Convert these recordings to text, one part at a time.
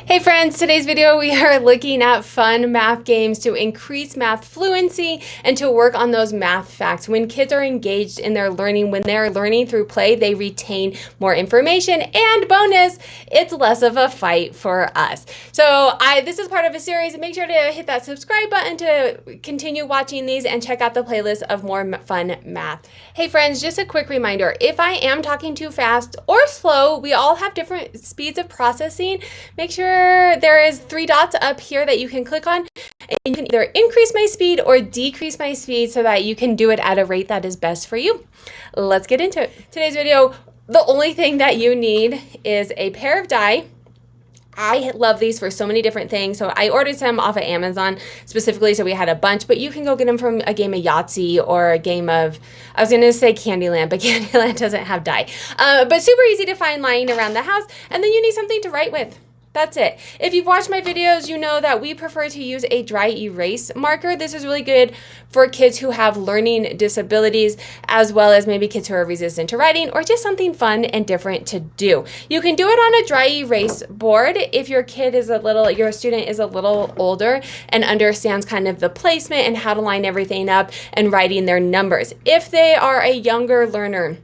Hey friends, today's video we are looking at fun math games to increase math fluency and to work on those math facts. When kids are engaged in their learning, when they're learning through play, they retain more information, and bonus, it's less of a fight for us. So this is part of a series. Make sure to hit that subscribe button to continue watching these and check out the playlist of more fun math. Hey friends, just a quick reminder, if I am talking too fast or slow, we all have different speeds of processing. Make sure there is 3 dots up here that you can click on, and you can either increase my speed or decrease my speed so that you can do it at a rate that is best for you. Let's get into it. Today's video, the only thing that you need is a pair of die. I love these for so many different things. So I ordered some off of Amazon specifically, so we had a bunch, but you can go get them from a game of Yahtzee or a game of, I was going to say Candyland, but Candyland doesn't have die. But super easy to find lying around the house. And then you need something to write with. That's it. If you've watched my videos, you know that we prefer to use a dry erase marker. This is really good for kids who have learning disabilities, as well as maybe kids who are resistant to writing, or just something fun and different to do. You can do it on a dry erase board if your student is a little older and understands kind of the placement and how to line everything up and writing their numbers. If they are a younger learner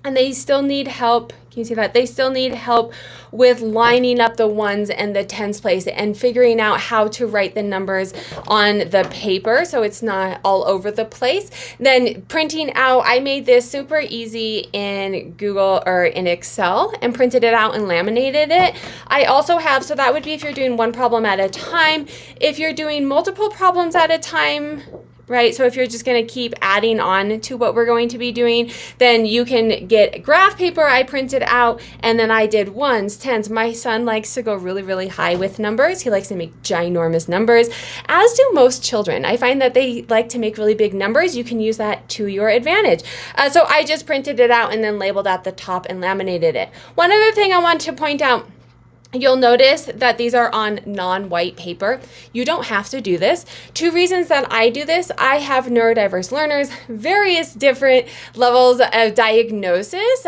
and they still need help, can you see that? They still need help with lining up the ones and the tens place and figuring out how to write the numbers on the paper so it's not all over the place. Then printing out, I made this super easy in Google or in Excel and printed it out and laminated it. I also have, so that would be if you're doing one problem at a time. If you're doing multiple problems at a time, right? So if you're just going to keep adding on to what we're going to be doing, then you can get graph paper. I printed out, and then I did ones, tens. My son likes to go really, really high with numbers. He likes to make ginormous numbers, as do most children. I find that they like to make really big numbers. You can use that to your advantage. So I just printed it out and then labeled at the top and laminated it. One other thing I want to point out, you'll notice that these are on non-white paper. You don't have to do this. 2 reasons that I do this: I have neurodiverse learners, various different levels of diagnosis,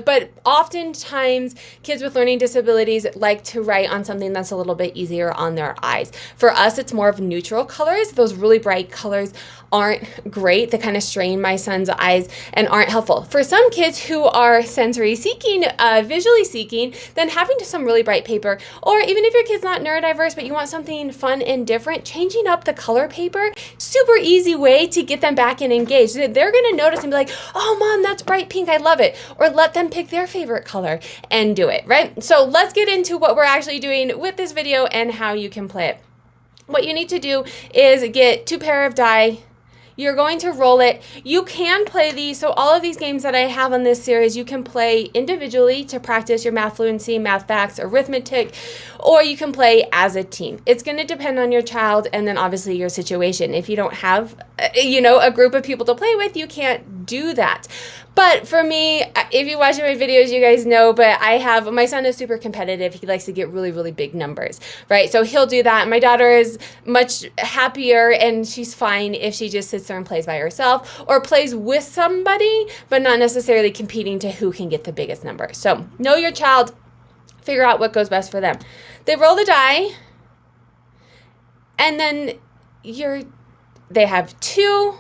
but oftentimes kids with learning disabilities like to write on something that's a little bit easier on their eyes. For us, it's more of neutral colors. Those really bright colors aren't great. They kind of strain my son's eyes and aren't helpful. For some kids who are sensory seeking, visually seeking, then having some really bright paper, or even if your kid's not neurodiverse but you want something fun and different, changing up the color paper, super easy way to get them back and engaged. They're going to notice and be like, oh mom, that's bright pink, I love it. Or let them pick their favorite color and do it, right? So let's get into what we're actually doing with this video and how you can play it. What you need to do is get 2 pair of die. You're going to roll it. You can play these, so all of these games that I have on this series, you can play individually to practice your math fluency, math facts, arithmetic, or you can play as a team. It's going to depend on your child and then obviously your situation. If you don't have, a group of people to play with, you can't do that. But for me, if you watch my videos, you guys know, but my son is super competitive. He likes to get really, really big numbers, right? So he'll do that. My daughter is much happier, and she's fine if she just sits there and plays by herself or plays with somebody, but not necessarily competing to who can get the biggest number. So know your child, figure out what goes best for them. They roll the die, and then they have 2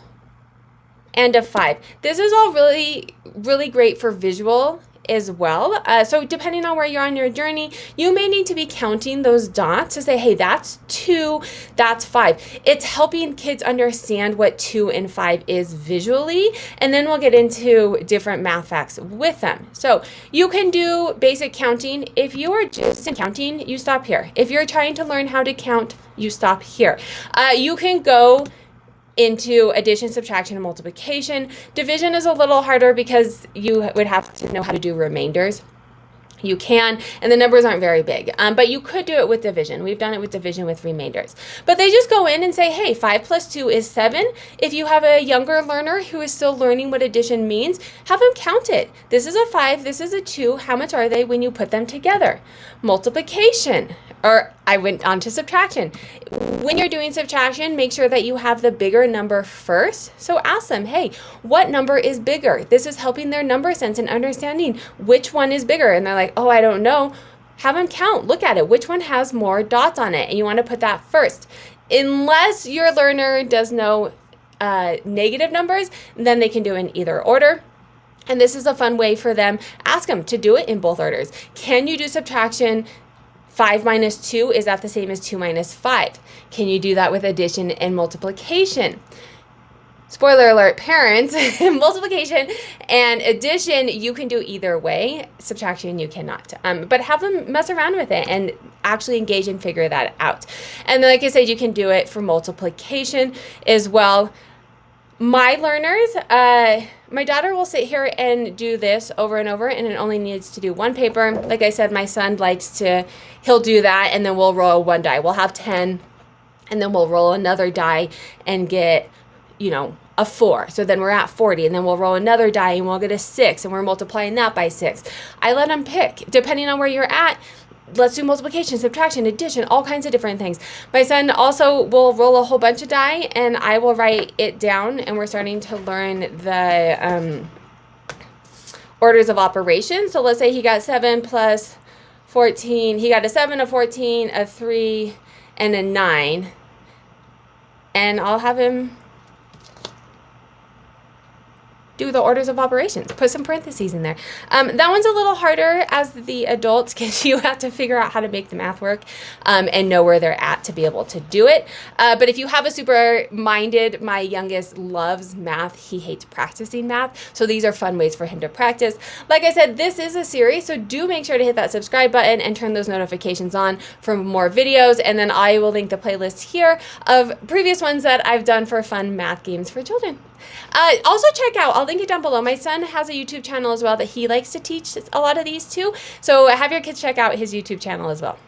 and a 5. This is all really, really great for visual as well. So depending on where you're on your journey, you may need to be counting those dots to say, hey, that's 2, that's 5. It's helping kids understand what 2 and 5 is visually, and then we'll get into different math facts with them. So you can do basic counting. If you are just in counting, you stop here. If you're trying to learn how to count, you stop here. You can go into addition, subtraction, and multiplication. Division is a little harder because you would have to know how to do remainders. You can, and the numbers aren't very big, but you could do it with division. We've done it with division with remainders. But they just go in and say, hey, 5 plus 2 is 7. If you have a younger learner who is still learning what addition means, have them count it. This is a 5, this is a 2. How much are they when you put them together? Multiplication. Or I went on to subtraction. When you're doing subtraction, make sure that you have the bigger number first. So ask them, hey, what number is bigger? This is helping their number sense and understanding which one is bigger. And they're like, oh, I don't know. have them count. Look at it. Which one has more dots on it? And you want to put that first. Unless your learner does know negative numbers, then they can do it in either order. And this is a fun way for them. Ask them to do it in both orders. Can you do subtraction? 5 minus 2, is that the same as 2 minus 5? Can you do that with addition and multiplication? Spoiler alert, parents, multiplication and addition, you can do either way. Subtraction, you cannot. But have them mess around with it and actually engage and figure that out. And then, like I said, you can do it for multiplication as well. My learners, my daughter will sit here and do this over and over, and it only needs to do one paper. Like I said, my son he'll do that, and then we'll roll one die. We'll have 10, and then we'll roll another die and get, a 4. So then we're at 40, and then we'll roll another die and we'll get a 6, and we're multiplying that by 6. I let them pick, depending on where you're at. Let's do multiplication, subtraction, addition, all kinds of different things. My son also will roll a whole bunch of die, and I will write it down, and we're starting to learn the orders of operation. So let's say he got 7 plus 14. He got a 7, a 14, a 3, and a 9. And I'll have him do the orders of operations. Put some parentheses in there. That one's a little harder as the adults because you have to figure out how to make the math work and know where they're at to be able to do it. But if you have a super minded, my youngest loves math. He hates practicing math. So these are fun ways for him to practice. Like I said, this is a series, so do make sure to hit that subscribe button and turn those notifications on for more videos. And then I will link the playlist here of previous ones that I've done for fun math games for children. Also check out, I'll link it down below, my son has a YouTube channel as well that he likes to teach a lot of these too. So have your kids check out his YouTube channel as well.